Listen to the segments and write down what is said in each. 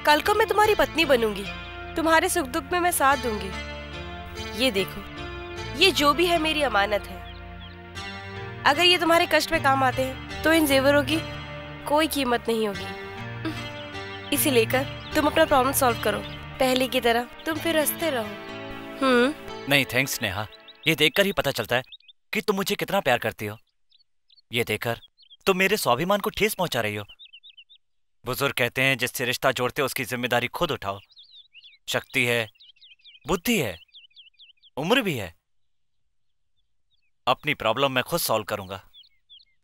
कल को मैं तुम्हारी पत्नी बनूंगी, तुम्हारे सुख दुख में मैं साथ दूंगी। ये देखो, ये जो भी है मेरी अमानत है। अगर ये तुम्हारे कष्ट में काम आते हैं तो इन जेवरों की कोई कीमत नहीं होगी। इसे लेकर तुम अपना प्रॉब्लम सॉल्व करो, पहले की तरह तुम फिर हंसते रहो। नहीं थैंक्स नेहा, ये देखकर ही पता चलता है कि तुम मुझे कितना प्यार करती हो। ये देखकर तुम मेरे स्वाभिमान को ठेस पहुंचा रही हो। बुजुर्ग कहते हैं जिससे रिश्ता जोड़ते हो उसकी जिम्मेदारी खुद उठाओ। शक्ति है, बुद्धि है, उम्र भी है। अपनी प्रॉब्लम मैं खुद सॉल्व करूंगा।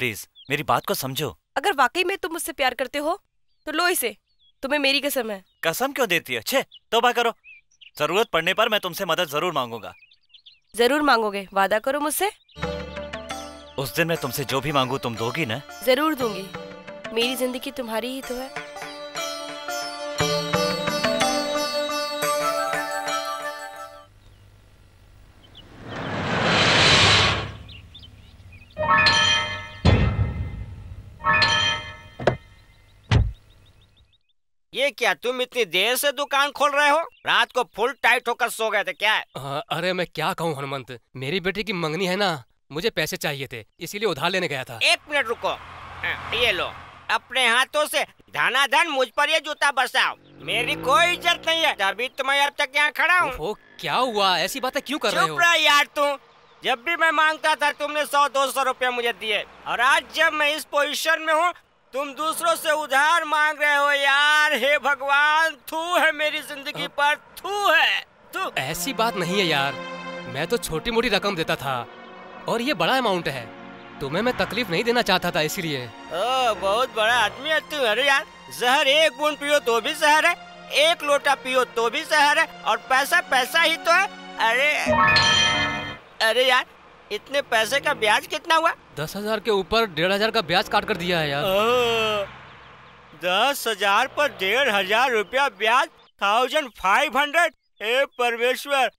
प्लीज मेरी बात को समझो। अगर वाकई में तुम मुझसे प्यार करते हो तो लो इसे, तुम्हें मेरी कसम है। कसम क्यों देती है? छे तौबा करो। जरूरत पड़ने पर मैं तुमसे मदद जरूर मांगूंगा। जरूर मांगोगे? वादा करो मुझसे। उस दिन मैं तुमसे जो भी मांगू तुम दोगी ना? जरूर दूंगी, मेरी जिंदगी तुम्हारी ही तो है। ये क्या, तुम इतनी देर से दुकान खोल रहे हो? रात को फुल टाइट होकर सो गए थे क्या? अरे मैं क्या कहूँ हनुमंत, मेरी बेटी की मंगनी है ना, मुझे पैसे चाहिए थे, इसीलिए उधार लेने गया था। एक मिनट रुको, ये लो, अपने हाथों से धनाधन मुझ पर ये जूता बरसाओ। मेरी कोई इज्जत नहीं है, तभी तो मैं अब तक यहाँ खड़ा हूँ। ओहो, क्या हुआ? ऐसी बातें क्यों कर रहे हो? चुप रह यार तू। जब भी मैं मांगता था तुमने 100-200 रुपया मुझे दिए, और आज जब मैं इस पोजीशन में हूँ तुम दूसरों से उधार मांग रहे हो। यार हे भगवान, थू है मेरी जिंदगी पर, थू है तू। ऐसी बात नहीं है यार, मैं तो छोटी मोटी रकम देता था और ये बड़ा अमाउंट है, तुम्हें मैं तकलीफ नहीं देना चाहता था इसलिए। बहुत बड़ा आदमी है तू। अरे यार, जहर एक बूंद पियो तो भी जहर है, एक लोटा पियो तो भी जहर है, और पैसा पैसा ही तो है। अरे यार, इतने पैसे का ब्याज कितना हुआ? 10,000 के ऊपर 1,500 का ब्याज काट कर दिया है यार। 10,000 पर 1,500 रुपया ब्याज, 1,500। हे परमेश्वर,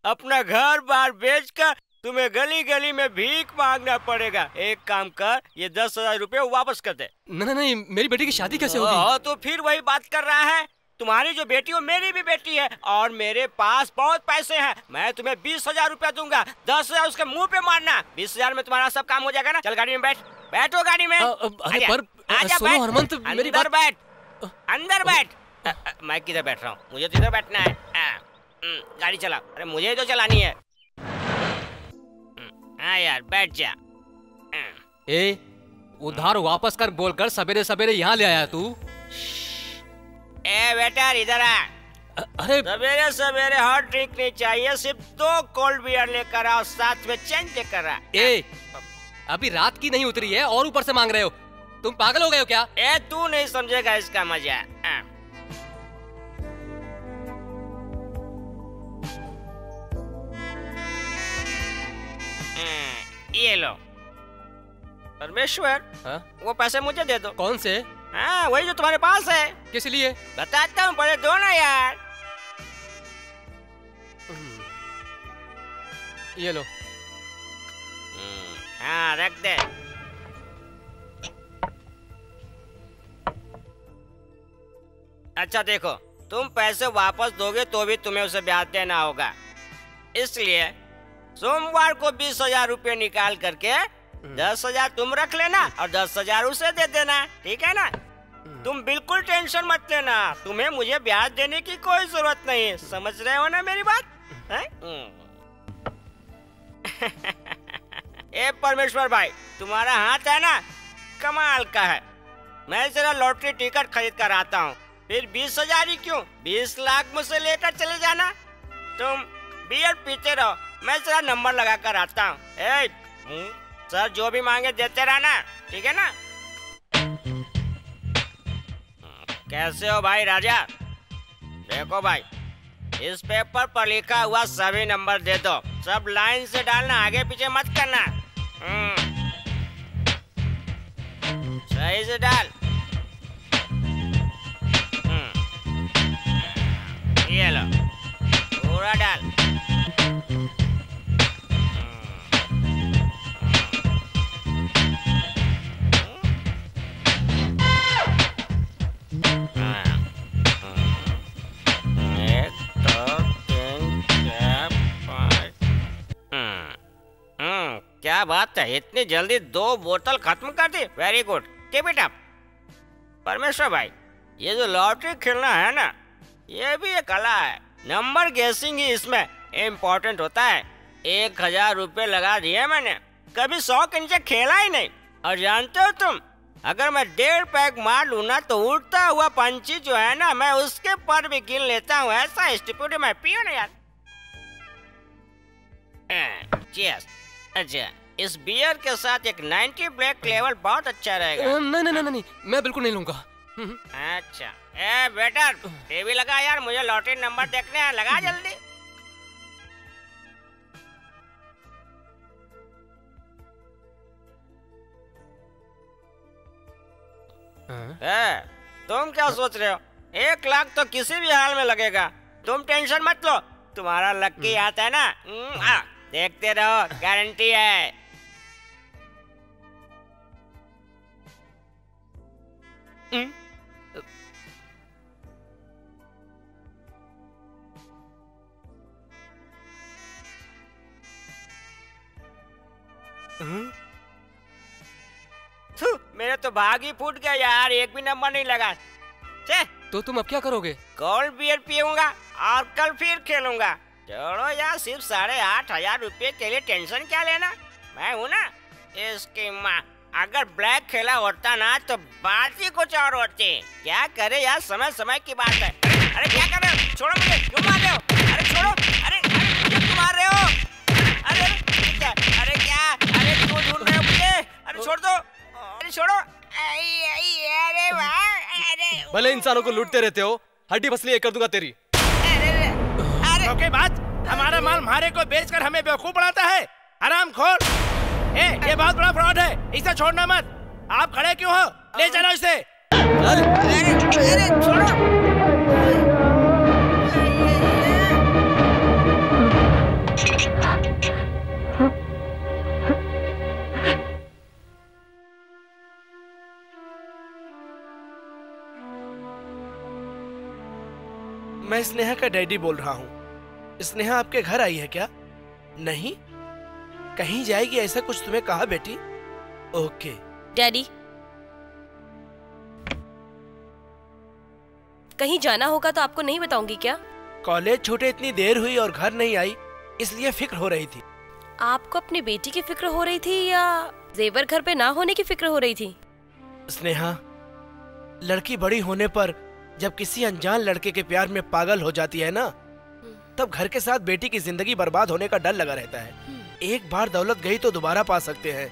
अपना घर बार बेचकर तुम्हें गली गली में भीख मांगना पड़ेगा। एक काम कर, ये 10,000 रुपया वापस कर दे। नहीं, मेरी बेटी की शादी कैसे होगी? तो फिर वही बात कर रहा है। तुम्हारी जो बेटी हो मेरी भी बेटी है, और मेरे पास बहुत पैसे हैं। मैं तुम्हें 20,000 रुपया दूंगा, 10,000 उसके मुंह पे मारना। 20,000 में तुम्हारा सब काम हो जाएगा ना? चल गाड़ी में बैठ। बैठो गाड़ी में। अरे पर सुनो हनुमंत, मेरी बात। अंदर बैठ। मैं किधर बैठ रहा हूँ? मुझे तो इधर बैठना है। गाड़ी चला। अरे मुझे तो चलानी है। हाँ यार, बैठ जा। उधार वापस कर बोलकर सवेरे सवेरे यहाँ ले आया तू। ए बेटा, इधर आ। अरे सवेरे सवेरे हॉट ड्रिंक नहीं चाहिए, सिर्फ 2 कोल्ड बियर लेकर आओ, साथ में चेंज लेकर आ। अभी रात की नहीं उतरी है और ऊपर से मांग रहे हो, तुम पागल हो गए हो क्या? तू नहीं समझेगा इसका मजा। ये लो परमेश्वर। वो पैसे मुझे दे दो। कौन से? हाँ, वही जो तुम्हारे पास है। किस लिए? बताता हूँ, पहले दो ना यार। ये लो। हाँ, रख दे। अच्छा देखो, तुम पैसे वापस दोगे तो भी तुम्हें उसे ब्याज देना होगा, इसलिए सोमवार को 20,000 रुपये निकाल करके 10,000 तुम रख लेना और 10,000 उसे दे देना, ठीक है ना? तुम बिल्कुल टेंशन मत लेना, तुम्हें मुझे ब्याज देने की कोई जरूरत नहीं। समझ रहे हो ना मेरी बात? ए परमेश्वर भाई, तुम्हारा हाथ है ना, कमाल का है। मैं जरा लॉटरी टिकट खरीद कर आता हूँ, फिर 20,000 ही क्यों, 20 लाख मुझसे लेकर चले जाना। तुम बियर पीते रहो, मैं जरा नंबर लगा कर आता हूँ। सर जो भी मांगे देते रहना, ठीक है ना? कैसे हो भाई राजा? देखो भाई, इस पेपर पर लिखा हुआ सभी नंबर दे दो, सब लाइन से डालना, आगे पीछे मत करना। सही से डाल। ये लो, पूरा डाल। क्या बात है, इतनी जल्दी 2 बोतल खत्म कर दी। Very good, keep it up. Parmeshwar भाई, ये जो लॉटरी खेलना है ना, ये भी एक कला है। नंबर गेसिंग ही इसमें इम्पोर्टेंट होता है। 1000 रुपये लगा दिए मैंने, कभी 100 के नीचे खेला ही नहीं। और जानते हो तुम, अगर मैं 1.5 पैक मार लूँ ना तो उड़ता हुआ पंछी जो है ना, मैं उसके पर भी गिन लेता हूँ। ऐसा स्टूपिड मैं पियो ना यार। चीयर्स। अच्छा, इस बियर के साथ एक 90 ब्लैक लेवल बहुत अच्छा रहेगा। नहीं, मैं बिल्कुल नहीं लूंगा। अच्छा, ए बेटा टीवी लगा यार, मुझे लॉटरी नंबर देखने हैं, लगा जल्दी। तुम क्या सोच रहे हो? 1 लाख तो किसी भी हाल में लगेगा, तुम टेंशन मत लो। तुम्हारा लक्की आता है ना, देखते रहो, गारंटी है। मेरे तो भाग ही फूट गया यार, एक भी नंबर नहीं लगा। तो तुम अब क्या करोगे? कोल्ड बियर पीऊंगा और कल फिर खेलूंगा। छोड़ो यार, सिर्फ 8,500 रुपये के लिए टेंशन क्या लेना, मैं हूं ना। इसकी माँ, अगर ब्लैक खेला होता ना तो बात ही कुछ और होती। क्या करे यार, समय समय की बात है। अरे क्या कर रहे हो? छोड़ो मुझे, क्यों मार रहे हो? अरे छोड़ो, अरे क्यों मार रहे हो? अरे क्या, अरे क्यों ढूंढ रहे हो मुझे? अरे छोड़ दो, अरे छोड़ो। अरे वाह, भले इंसानों को लूटते रहते हो, हड्डी पसली कर दूंगा तेरी। धोखेबाज, हमारा माल मारे को बेचकर हमें बेवकूफ बनाता है, हरामखोर। ये बहुत बड़ा फ्रॉड है, इसे छोड़ना मत। आप खड़े क्यों हो? ले चलो इसे। अरे छोड़ो। मैं स्नेहा का डैडी बोल रहा हूँ। स्नेहा आपके घर आई है क्या? नहीं, कहीं जाएगी ऐसा कुछ तुम्हें कहा बेटी? ओके डैडी, कहीं जाना होगा तो आपको नहीं बताऊंगी क्या? कॉलेज छूटे इतनी देर हुई और घर नहीं आई, इसलिए फिक्र हो रही थी। आपको अपनी बेटी की फिक्र हो रही थी या जेवर घर पे ना होने की फिक्र हो रही थी? स्नेहा, लड़की बड़ी होने पर जब किसी अनजान लड़के के प्यार में पागल हो जाती है ना, तब घर के साथ बेटी की जिंदगी बर्बाद होने का डर लगा रहता है। एक बार दौलत गई तो दोबारा पा सकते हैं,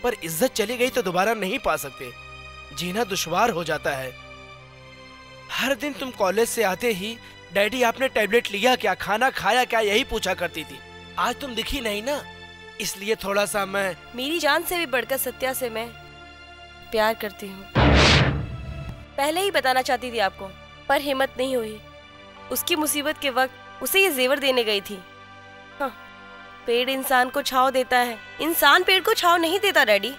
पर इज्जत चली गई तो दोबारा नहीं पा सकते। जीना दुश्वार हो जाता है। हर दिन तुम कॉलेज से आते ही डैडी आपने टैबलेट लिया क्या, खाना खाया क्या, यही पूछा करती थी। आज तुम दिखी नहीं ना, इसलिए थोड़ा सा मैं। मेरी जान से भी बढ़कर सत्या से मैं प्यार करती हूँ। पहले ही बताना चाहती थी आपको, पर हिम्मत नहीं हुई। उसकी मुसीबत के वक्त उसे ये जेवर देने गई थी। हाँ, पेड़ इंसान को छांव देता है, इंसान पेड़ को छांव नहीं देता डैडी।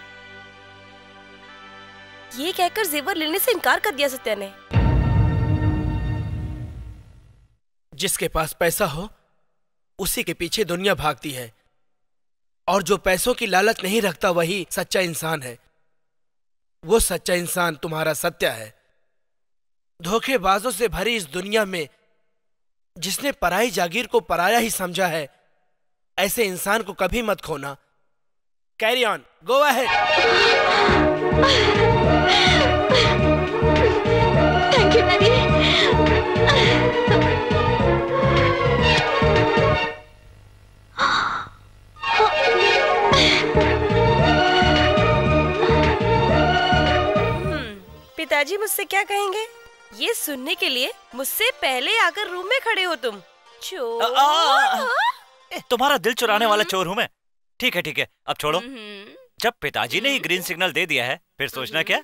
ये कहकर जेवर लेने से इनकार कर दिया सत्या ने। जिसके पास पैसा हो उसी के पीछे दुनिया भागती है, और जो पैसों की लालच नहीं रखता वही सच्चा इंसान है। वो सच्चा इंसान तुम्हारा सत्या है। धोखेबाजों से भरी इस दुनिया में जिसने पराई जागीर को पराया ही समझा है, ऐसे इंसान को कभी मत खोना। Carry on, go ahead. Thank you daddy. पिताजी मुझसे क्या कहेंगे, ये सुनने के लिए मुझसे पहले आकर रूम में खड़े हो तुम। चोर। तुम्हारा दिल चुराने वाला चोर हूँ मैं। ठीक है, अब छोड़ो। जब पिताजी ने ही ग्रीन सिग्नल दे दिया है, फिर सोचना क्या।